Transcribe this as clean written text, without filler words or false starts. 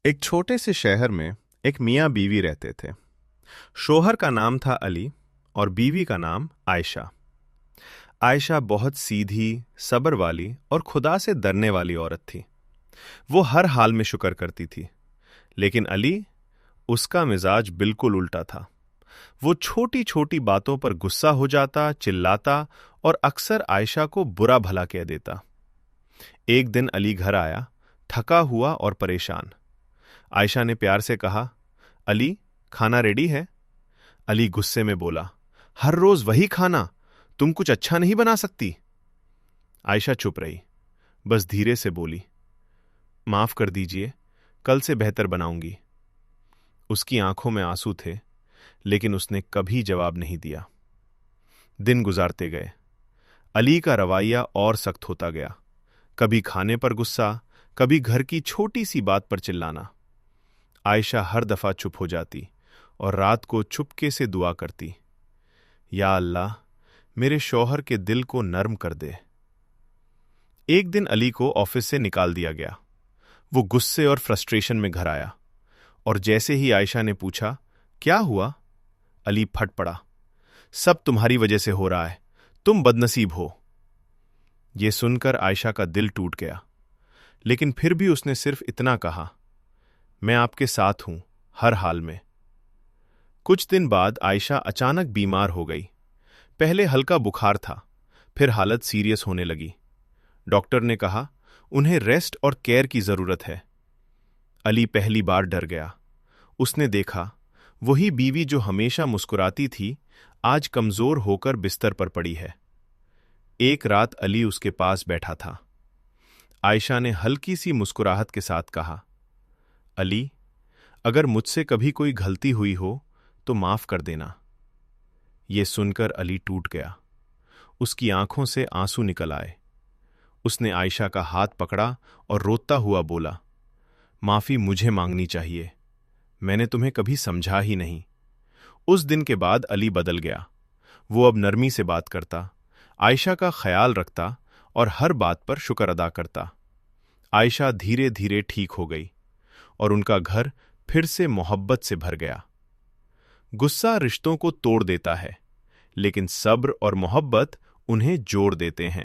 एक छोटे से शहर में एक मियाँ बीवी रहते थे। शोहर का नाम था अली और बीवी का नाम आयशा। आयशा बहुत सीधी, सब्र वाली और खुदा से डरने वाली औरत थी। वो हर हाल में शुक्र करती थी। लेकिन अली, उसका मिजाज बिल्कुल उल्टा था। वो छोटी छोटी बातों पर गुस्सा हो जाता, चिल्लाता और अक्सर आयशा को बुरा भला कह देता। एक दिन अली घर आया, थका हुआ और परेशान। आयशा ने प्यार से कहा, अली, खाना रेडी है? अली गुस्से में बोला, हर रोज वही खाना, तुम कुछ अच्छा नहीं बना सकती? आयशा चुप रही, बस धीरे से बोली, माफ कर दीजिए, कल से बेहतर बनाऊंगी। उसकी आंखों में आंसू थे, लेकिन उसने कभी जवाब नहीं दिया। दिन गुजारते गए। अली का रवैया और सख्त होता गया। कभी खाने पर गुस्सा, कभी घर की छोटी सी बात पर चिल्लाना। आयशा हर दफा चुप हो जाती और रात को चुपके से दुआ करती, या अल्लाह, मेरे शौहर के दिल को नर्म कर दे। एक दिन अली को ऑफिस से निकाल दिया गया। वो गुस्से और फ्रस्ट्रेशन में घर आया, और जैसे ही आयशा ने पूछा, क्या हुआ? अली फट पड़ा, सब तुम्हारी वजह से हो रहा है, तुम बदनसीब हो। ये सुनकर आयशा का दिल टूट गया, लेकिन फिर भी उसने सिर्फ इतना कहा, मैं आपके साथ हूं हर हाल में। कुछ दिन बाद आयशा अचानक बीमार हो गई। पहले हल्का बुखार था, फिर हालत सीरियस होने लगी। डॉक्टर ने कहा, उन्हें रेस्ट और केयर की जरूरत है। अली पहली बार डर गया। उसने देखा, वही बीवी जो हमेशा मुस्कुराती थी, आज कमजोर होकर बिस्तर पर पड़ी है। एक रात अली उसके पास बैठा था। आयशा ने हल्की सी मुस्कुराहट के साथ कहा, अली, अगर मुझसे कभी कोई गलती हुई हो तो माफ कर देना। ये सुनकर अली टूट गया। उसकी आंखों से आंसू निकल आए। उसने आयशा का हाथ पकड़ा और रोता हुआ बोला, माफी मुझे मांगनी चाहिए, मैंने तुम्हें कभी समझा ही नहीं। उस दिन के बाद अली बदल गया। वो अब नरमी से बात करता, आयशा का ख्याल रखता और हर बात पर शुक्र अदा करता। आयशा धीरे धीरे ठीक हो गई और उनका घर फिर से मोहब्बत से भर गया। गुस्सा रिश्तों को तोड़ देता है, लेकिन सब्र और मोहब्बत उन्हें जोड़ देते हैं।